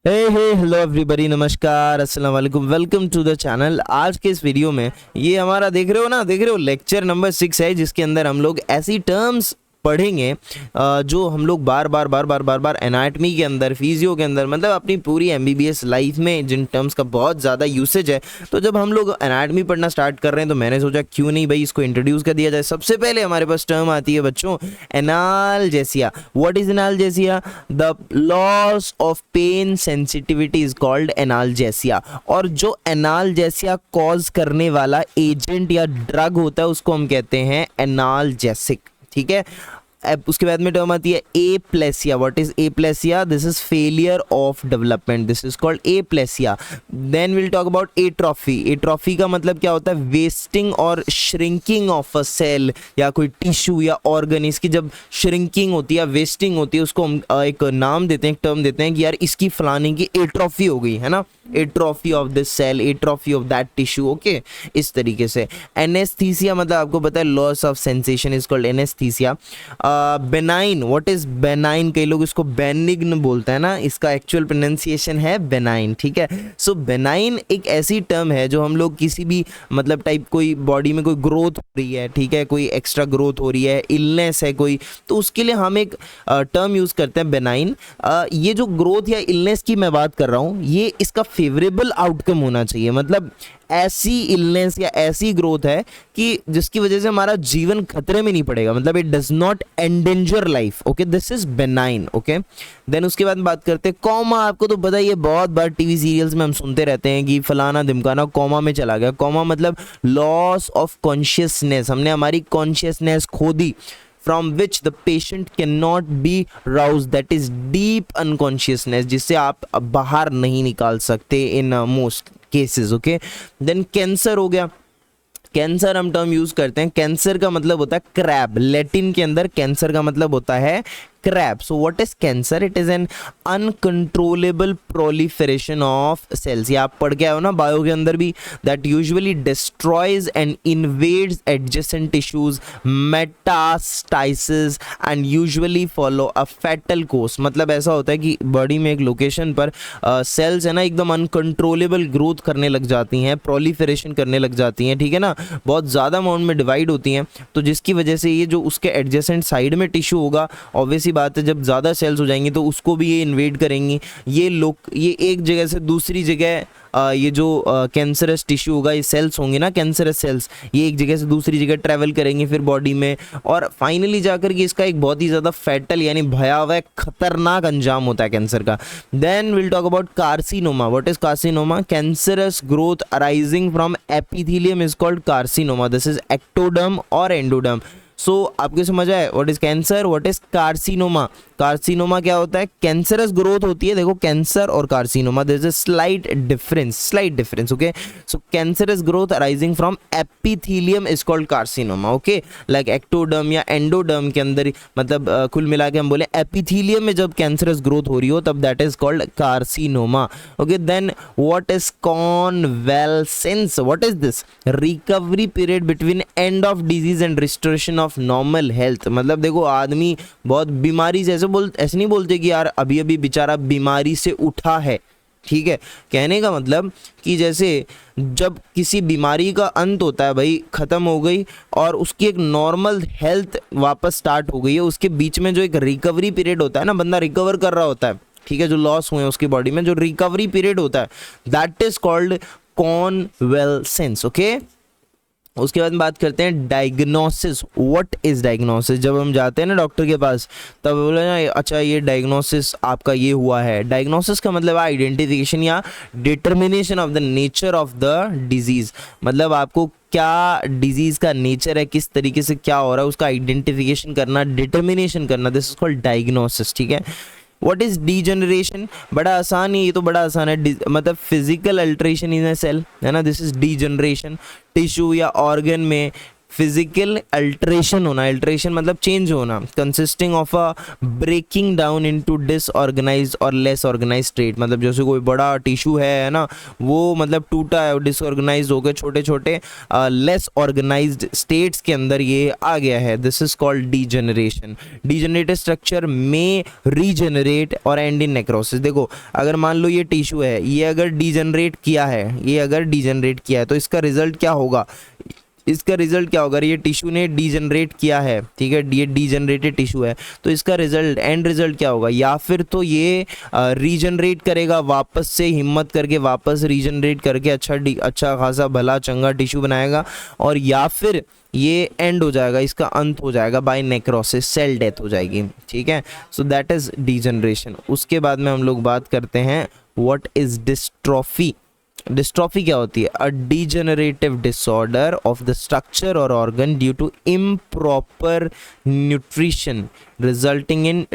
Hello everybody, नमस्कार, अस्सलाम वालेकुम, वेलकम टू द चैनल। आज के इस वीडियो में ये हमारा देख रहे हो लेक्चर नंबर 6 है, जिसके अंदर हम लोग ऐसी टर्म्स पढ़ेंगे जो हम लोग बार बार एनाटमी के अंदर, फिजियो के अंदर, मतलब अपनी पूरी एमबीबीएस लाइफ में जिन टर्म्स का बहुत ज़्यादा यूसेज है। तो जब हम लोग एनाटमी पढ़ना स्टार्ट कर रहे हैं तो मैंने सोचा क्यों नहीं भाई इसको इंट्रोड्यूस कर दिया जाए। सबसे पहले हमारे पास टर्म आती है बच्चों, analgesia. What is analgesia? The loss of pain sensitivity is called analgesia. और जो एनाल्जेसिया कॉज करने वाला एजेंट या ड्रग होता है उसको हम कहते हैं एनाल्जेसिक। ठीक है। अब उसके बाद में टर्म आती है aplasia. What is aplasia? This is failure of development, this is called aplasia. Then will talk about atrophy. Atrophy का मतलब क्या होता है? वेस्टिंग और श्रिंकिंग ऑफ अ सेल या कोई टिश्यू या ऑर्गन, इसकी जब श्रिंकिंग होती है, वेस्टिंग होती है, उसको हम एक नाम देते हैं, एक टर्म देते हैं कि यार इसकी फलाने की एट्रोफी हो गई है ना, atrophy of this cell, atrophy of that tissue. Okay, इस तरीके से। एनेस्थीसिया मतलब आपको पता है loss of sensation is called anaesthesia. Benign. What is benign? कई लोग इसको बेनिग्न बोलते हैं ना, इसका एक्चुअल प्रोनाउंसिएशन है बेनाइन। ठीक है। सो बेनाइन एक ऐसी टर्म है जो हम लोग किसी भी मतलब टाइप, कोई बॉडी में कोई ग्रोथ हो रही है, ठीक है, कोई एक्स्ट्रा ग्रोथ हो रही है, इलनेस है कोई, तो उसके लिए हम एक टर्म यूज करते हैं बेनाइन। ये जो ग्रोथ या इलनेस की मैं बात कर रहा हूँ, ये इसका फेवरेबल आउटकम होना चाहिए। मतलब ऐसी इलनेस या ऐसी ग्रोथ है कि जिसकी वजह से हमारा जीवन खतरे में नहीं पड़ेगा, मतलब it does not endanger life. Okay, this is benign. Okay, then उसके बाद बात करते हैं कॉमा। आपको तो पता ही है, बहुत बार टीवी सीरियल्स में हम सुनते रहते हैं कि फलाना धिमकाना कॉमा में चला गया। कॉमा मतलब लॉस ऑफ कॉन्शियसनेस, हमने हमारी कॉन्शियसनेस खो दी, from which the patient cannot be roused, that is deep unconsciousness, जिससे आप बाहर नहीं निकाल सकते in most cases। Okay, then cancer हो गया। कैंसर हम टर्म यूज करते हैं, कैंसर का मतलब होता है क्रैब। लैटिन के अंदर कैंसर का मतलब होता है crab. So what is cancer? It is an uncontrollable proliferation of cells. ये आप पढ़ के आए हो ना बायो के अंदर भी, that usually destroys and invades adjacent tissues, मेटास्टाइसिस and usually follow a fatal course. मतलब ऐसा होता है कि बॉडी में एक लोकेशन पर सेल्स है ना, एकदम अनकंट्रोलेबल ग्रोथ करने लग जाती हैं, प्रोलिफरेशन करने लग जाती हैं, ठीक है ना, बहुत ज़्यादा अमाउंट में डिवाइड होती हैं। तो जिसकी वजह से ये जो उसके एडजेसेंट साइड में टिश्यू होगा, ऑब्वियसली बात है जब ज़्यादा सेल्स हो जाएंगी तो उसको भी ये इन्वेड करेंगी। ये लोग ये एक जगह से दूसरी जगह ये जो कैंसरस टिश्यू होगा, ये सेल्स होंगे ना, कैंसरस सेल्स, ये एक जगह से दूसरी जगह ट्रैवल करेंगे फिर बॉडी में, और फाइनली जाकर के इसका एक बहुत ही ज़्यादा फैटल यानी भयावह खतरनाक अंजाम होता है कैंसर का। Then will talk about carcinoma. What is carcinoma? Cancerous growth arising from epithelium is called carcinoma. This is ectoderm और एंडोडर्म। सो आपको समझ आए what is cancer, what is carcinoma? Carcinoma क्या होता है? कैंसरस ग्रोथ होती है। देखो, कैंसर और carcinoma there is a slight difference. Okay, so cancerous growth arising from epithelium is called carcinoma. Okay, like ectoderm या एंडोडर्म के अंदर, मतलब कुल मिला के हम बोले एपिथेलियम में जब कैंसरस ग्रोथ हो रही हो तब that is called carcinoma. Okay, then what is convalescence? What is this? Recovery period between end of disease and restoration of normal health. मतलब देखो, आदमी बहुत बीमारी से ऐसे नहीं बोलते कि यार अभी अभी बेचारा बीमारी से उठा है। ठीक है, कहने का मतलब कि जैसे जब किसी बीमारी का अंत होता है भाई, ख़त्म हो गई और उसकी एक नॉर्मल हेल्थ वापस स्टार्ट हो गई है, उसके बीच में जो एक रिकवरी पीरियड होता है ना, बंदा रिकवर कर रहा होता है, ठीक है, जो लॉस हुए हैं उसकी बॉडी में, जो रिकवरी पीरियड होता है, दैट इज कॉल्ड कॉन्वेलसेंस। ओके, उसके बाद बात करते हैं डायग्नोसिस। What is diagnosis? जब हम जाते हैं ना डॉक्टर के पास, तब बोले ना अच्छा ये डायग्नोसिस आपका ये हुआ है। डायग्नोसिस का मतलब है आइडेंटिफिकेशन या determination of the nature of the disease. मतलब आपको क्या डिजीज का नेचर है, किस तरीके से क्या हो रहा है, उसका आइडेंटिफिकेशन करना, डिटर्मिनेशन करना, दिस इज कॉल्ड डायग्नोसिस। ठीक है। What is degeneration? बड़ा आसान है, ये तो बड़ा आसान है। मतलब physical alteration in a cell, है ना, दिस इज डीजनरेशन। टिश्यू या ऑर्गन में फिजिकल अल्ट्रेशन होना, अल्ट्रेशन मतलब चेंज होना, consisting of a breaking down into disorganised और लेस ऑर्गेनाइज्ड स्टेट, मतलब जैसे कोई बड़ा टिश्यू है ना, वो मतलब टूटा है, डिसऑर्गेनाइज्ड हो गए, छोटे छोटे लेस ऑर्गेनाइज्ड स्टेट्स के अंदर ये आ गया है। This is called degeneration. Degenerated structure में रीजेनरेट और एंड इन नेक्रोसिस। देखो अगर मान लो ये टिश्यू है, ये अगर डीजेनरेट किया है, ये अगर डीजेनरेट किया है तो इसका रिजल्ट क्या होगा, इसका रिजल्ट क्या होगा, ये टिश्यू ने डीजनरेट किया है, ठीक है, ये डीजनरेटेड टिश्यू है, तो इसका रिजल्ट एंड रिजल्ट क्या होगा, या फिर तो ये रीजनरेट करेगा वापस से, हिम्मत करके वापस रीजनरेट करके अच्छा खासा भला चंगा टिश्यू बनाएगा, और या फिर ये एंड हो जाएगा, इसका अंत हो जाएगा बाय नेक्रोसिस, सेल डेथ हो जाएगी, ठीक है। So that is degeneration. उसके बाद में हम लोग बात करते हैं व्हाट इज डिस्ट्रॉफी। डिस्ट्रॉफी क्या होती है, a degenerative disorder of the structure और organ due to improper nutrition resulting in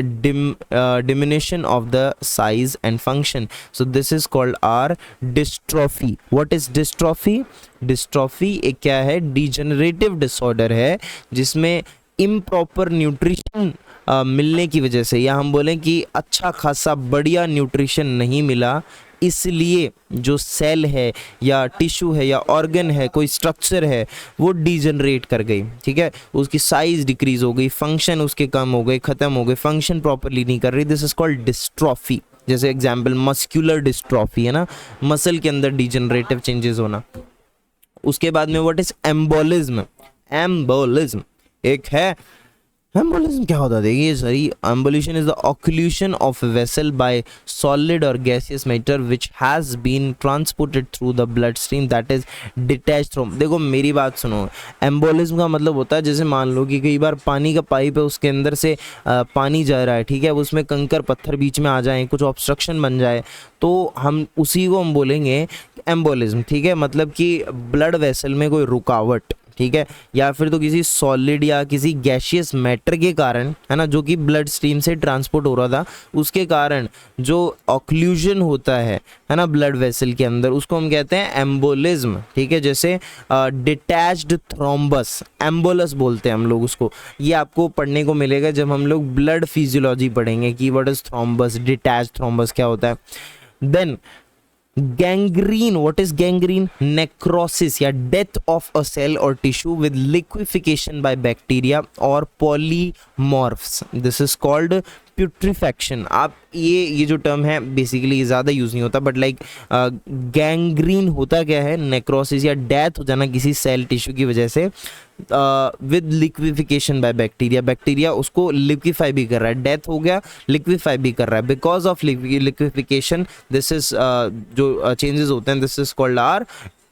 diminution of the size and function. So this is called our dystrophy. What is dystrophy? Dystrophy एक क्या है, degenerative disorder है जिसमें improper nutrition मिलने की वजह से, या हम बोलें कि अच्छा खासा बढ़िया न्यूट्रिशन नहीं मिला, इसलिए जो सेल है या टिश्यू है या ऑर्गन है, कोई स्ट्रक्चर है, वो डीजनरेट कर गई, ठीक है, उसकी साइज डिक्रीज हो गई, फंक्शन उसके कम हो गए, खत्म हो गए, फंक्शन प्रॉपरली नहीं कर रही। This is called dystrophy. जैसे एग्जांपल मस्कुलर डिस्ट्रॉफी है ना, मसल के अंदर डीजनरेटिव चेंजेस होना। उसके बाद में व्हाट इज एम्बोलिज्म। एम्बोलिज्म एक है, एम्बोलिज्म क्या होता है, देखिए सही, embolism is the occlusion of vessel by solid और gaseous matter which has been transported through the blood stream that is detached from. देखो मेरी बात सुनो, एम्बोलिज्म का मतलब होता है जैसे मान लो कि कई बार पानी का पाइप है, उसके अंदर से पानी जा रहा है, ठीक है, उसमें कंकर पत्थर बीच में आ जाए, कुछ ऑब्स्ट्रक्शन बन जाए, तो हम उसी को हम बोलेंगे एम्बोलिज्म, ठीक है, मतलब कि ब्लड वेसल में कोई रुकावट, ठीक है, या फिर तो किसी सॉलिड या किसी गैशियस मैटर के कारण, है ना, जो कि ब्लड स्ट्रीम से ट्रांसपोर्ट हो रहा था, उसके कारण जो ऑक्लूजन होता है ना ब्लड वेसल के अंदर, उसको हम कहते हैं एम्बोलिज्म, ठीक है। जैसे डिटैच्ड थ्रोम्बस, एम्बोलस बोलते हैं हम लोग उसको, ये आपको पढ़ने को मिलेगा जब हम लोग ब्लड फिजियोलॉजी पढ़ेंगे कि what is thrombus, detached thrombus क्या होता है। Then gangrene, what is gangrene, necrosis या डेथ ऑफ अ सेल और tissue with liquefaction by bacteria और polymorphs, this is called putrefaction. आप ये जो टर्म है बेसिकली ज़्यादा यूज़ नहीं होता, बट लाइक गैंग्रीन होता क्या है, नेक्रोसिस या डेथ हो जाना किसी सेल टिश्यू की वजह से with liquefaction by bacteria, bacteria उसको लिक्विफाई भी कर रहा है, डेथ हो गया लिक्विफाई भी कर रहा है, because of liquefaction this is जो चेंजेस होते हैं, this is called are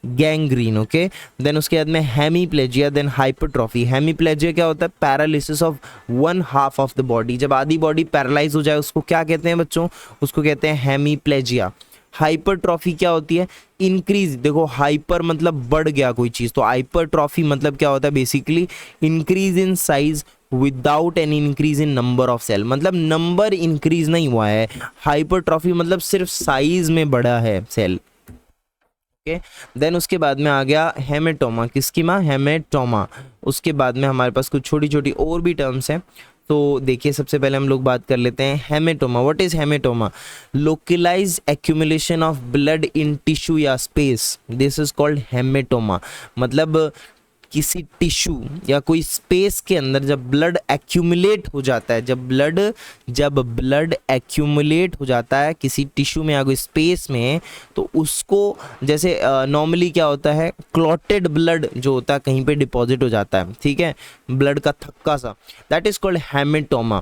gangrene, okay. Then उसके बाद में हेमीप्लेजिया, देन हाइपरट्रॉफी। हेमीप्लेजिया क्या होता है, paralysis of one half of the body, जब आधी बॉडी पैरालाइज हो जाए उसको क्या कहते हैं बच्चों, उसको कहते हैं हेमीप्लेजिया। हाइपरट्रॉफी क्या होती है, इंक्रीज, देखो हाइपर मतलब बढ़ गया कोई चीज़, तो हाइपरट्रॉफी मतलब क्या होता है, basically increase in size without any increase in number of cell, मतलब नंबर इंक्रीज नहीं हुआ है, हाइपरट्रॉफी मतलब सिर्फ साइज में बढ़ा है सेल, ओके। देन उसके बाद में आ गया हेमेटोमा, किसकी माँ, हेमेटोमा। उसके बाद में हमारे पास कुछ छोटी छोटी और भी टर्म्स हैं, तो देखिए सबसे पहले हम लोग बात कर लेते हैं haematoma. What is haematoma, localise accumulation of blood in tissue या space, this is called haematoma. मतलब किसी टिश्यू या कोई स्पेस के अंदर जब ब्लड एक्यूमुलेट हो जाता है, जब ब्लड एक्यूमुलेट हो जाता है किसी टिश्यू में या कोई स्पेस में, तो उसको जैसे नॉर्मली क्या होता है, क्लॉटेड ब्लड जो होता है कहीं पे डिपॉजिट हो जाता है, ठीक है, ब्लड का थक्का सा, दैट इज कॉल्ड हेमेटोमा।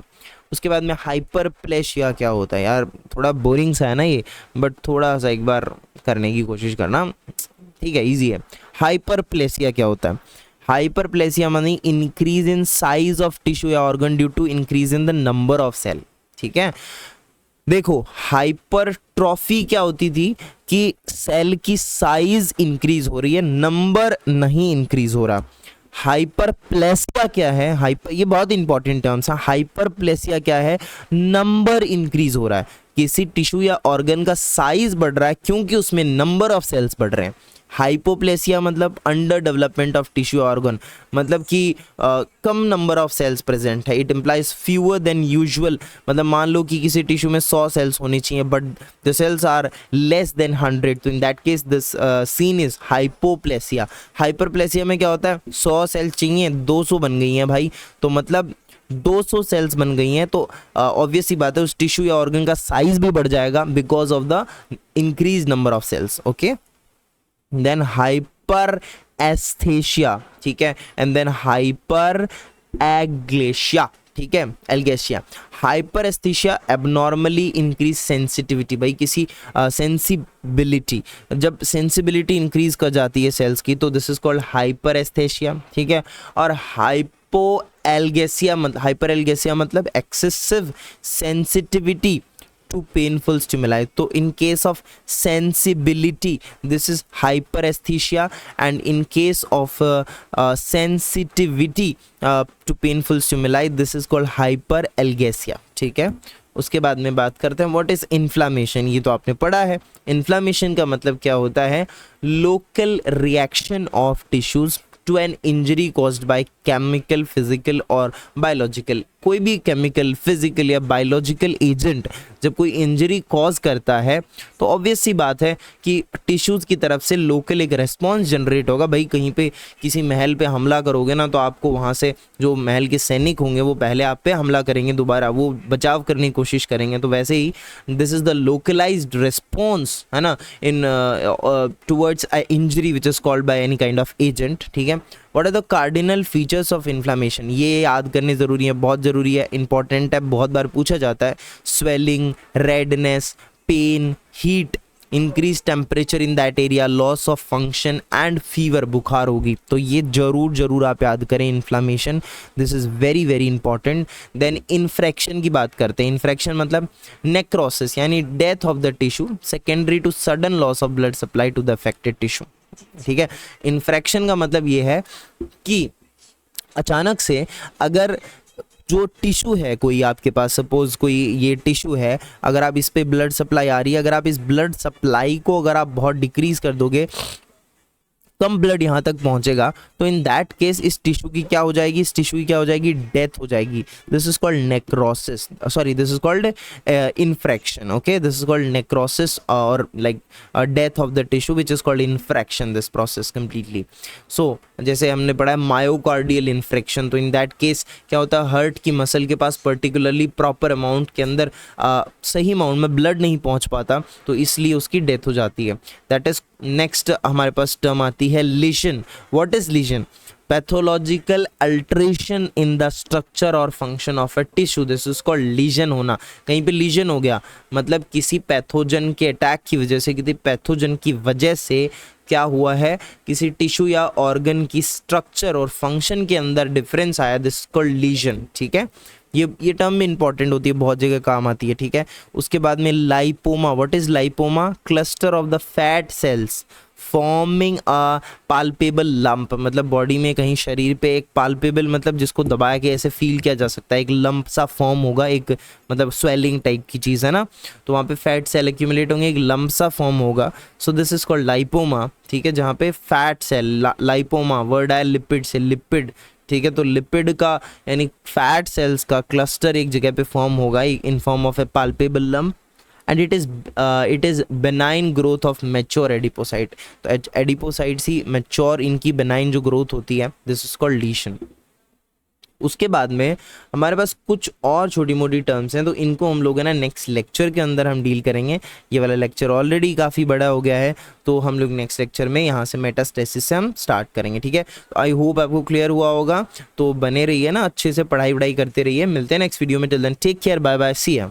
उसके बाद में हाइपरप्लेशिया क्या होता है, यार थोड़ा बोरिंग सा है ना ये, बट थोड़ा सा एक बार करने की कोशिश करना, ठीक है, इजी है। हाइपरप्लेशिया क्या होता है, हाइपरप्लेसिया मानी increase in size of tissue या organ due to increase in the number of cell, ठीक है। देखो हाइपरट्रॉफी क्या होती थी कि सेल की साइज इंक्रीज हो रही है, नंबर नहीं इंक्रीज हो रहा। हाइपरप्लेसिया क्या है, ये बहुत इंपॉर्टेंट टर्म्स है। हाइपरप्लेसिया क्या है, नंबर इंक्रीज हो रहा है, किसी टिश्यू या ऑर्गन का साइज बढ़ रहा है क्योंकि उसमें नंबर ऑफ सेल्स बढ़ रहे हैं। हाइपोप्लेसिया मतलब under development of tissue organ, मतलब कि कम नंबर ऑफ सेल्स प्रेजेंट है। It implies fewer than usual, मतलब मान लो कि किसी टिश्यू में 100 सेल्स होनी चाहिए but the cells are less than 100, तो in that case this scene is hypoplasia. Hyperplasia में क्या होता है, 100 सेल्स चाहिए 200 बन गई हैं भाई, तो मतलब 200 सेल्स बन गई हैं, तो ऑब्वियस सी बात है उस टिश्यू या ऑर्गन का साइज भी बढ़ जाएगा because of the increase number of cells. Okay, then hyperaesthesia, ठीक है, एंड देन हाइपर एग्लेशिया, ठीक है, algesia. Hyperaesthesia abnormally increase sensitivity, भाई किसी सेंसिबिलिटी, जब सेंसिबिलिटी इंक्रीज कर जाती है सेल्स की तो this is called hyperaesthesia, ठीक है। और हाइपर एल्गेसिया मतलब excessive sensitivity to painful stimuli, तो in case of sensibility this is hyperaesthesia, and in case of sensitivity to painful stimuli this is called hyperalgesia, ठीक है। उसके बाद में बात करते हैं व्हाट इज इन्फ्लामेशन, ये तो आपने पढ़ा है। इन्फ्लामेशन का मतलब क्या होता है, local reaction of tissues to an injury caused by chemical, physical और बायोलॉजिकल। कोई भी केमिकल, फिजिकल या बायोलॉजिकल एजेंट जब कोई इंजरी कॉज करता है तो ऑब्वियस सी बात है कि टिश्यूज़ की तरफ से लोकल एक रेस्पॉन्स जनरेट होगा। भाई कहीं पे किसी महल पे हमला करोगे ना तो आपको वहाँ से जो महल के सैनिक होंगे वो पहले आप पे हमला करेंगे, दोबारा वो बचाव करने की कोशिश करेंगे, तो वैसे ही this is the localised response, है ना, in towards a injury which is called by any kind of agent, ठीक है। What are the cardinal features of inflammation, ये याद करने ज़रूरी है, बहुत ज़रूरी है, इंपॉर्टेंट है, बहुत बार पूछा जाता है। Swelling, redness, pain, heat, increase temperature in that area, loss of function and fever, बुखार होगी, तो ये जरूर आप याद करें inflammation, this is very very important. Then infarction की बात करते हैं। इन्फ्रेक्शन मतलब नेक्रोसिस यानी death of the tissue secondary to sudden loss of blood supply to the affected tissue, ठीक है। इन्फ्रेक्शन का मतलब ये है कि अचानक से अगर जो टिश्यू है कोई आपके पास, सपोज कोई ये टिश्यू है, अगर आप इस पे ब्लड सप्लाई आ रही है, अगर आप इस ब्लड सप्लाई को अगर आप बहुत डिक्रीज कर दोगे, कम ब्लड यहाँ तक पहुँचेगा, तो इन दैट केस इस टिश्यू की क्या हो जाएगी, इस टिश्यू की क्या हो जाएगी, डेथ हो जाएगी। This is called necrosis, sorry this is called infarction, okay, this is called necrosis और like death of the tissue which is called infarction, this process completely. So जैसे हमने पढ़ा है मायोकार्डियल इन्फ्रेक्शन, तो इन दैट केस क्या होता है, heart की मसल के पास पर्टिकुलरली प्रॉपर अमाउंट के अंदर सही अमाउंट में ब्लड नहीं पहुँच पाता, तो इसलिए उसकी डेथ हो जाती है। दैट इज नेक्स्ट हमारे पास टर्म आती है lesion. What is lesion, pathological alteration in the structure और function of a tissue, this is called lesion होना। कहीं पे लीजन हो गया मतलब किसी पैथोजन के अटैक की वजह से, किसी पैथोजन की वजह से क्या हुआ है, किसी टिश्यू या ऑर्गन की स्ट्रक्चर और फंक्शन के अंदर डिफरेंस आया, दिस इज कॉल्ड लीजन, ठीक है। ये टर्म भी इंपॉर्टेंट होती है, बहुत जगह काम आती है, ठीक है। उसके बाद में lipoma, what is lipoma, cluster of the fat cells forming a palpable lump, मतलब बॉडी में कहीं शरीर पे एक पाल्पेबल मतलब जिसको दबाया के ऐसे फील किया जा सकता है, एक लंप सा फॉर्म होगा, एक मतलब स्वेलिंग टाइप की चीज़ है ना, तो वहाँ पे फैट सेल एक्यूमुलेट होंगे, एक लंप सा फॉर्म होगा, so this is called lipoma, ठीक है, जहाँ पे फैट सेल, लाइपोमा वर्ड आया लिपिड से, लिपिड, ठीक है, तो लिपिड का यानी फैट सेल्स का क्लस्टर एक जगह पे फॉर्म होगा in form of A palpable lump, and it is benign growth of mature adipocyte, तो एडिपोसाइट्स ही मैच्योर इनकी बेनाइन जो ग्रोथ होती है, दिस इज कॉल्ड लीशन। उसके बाद में हमारे पास कुछ और छोटी मोटी टर्म्स हैं, तो इनको हम लोग है ना नेक्स्ट लेक्चर के अंदर हम डील करेंगे। ये वाला लेक्चर ऑलरेडी काफ़ी बड़ा हो गया है, तो हम लोग नेक्स्ट लेक्चर में यहाँ से मेटास्टेसिस से हम स्टार्ट करेंगे, ठीक है। आई होप आपको क्लियर हुआ होगा, तो बने रहिए ना, अच्छे से पढ़ाई वढ़ाई करते रहिए। मिलते हैं नेक्स्ट वीडियो में, till then take care, bye bye, see you.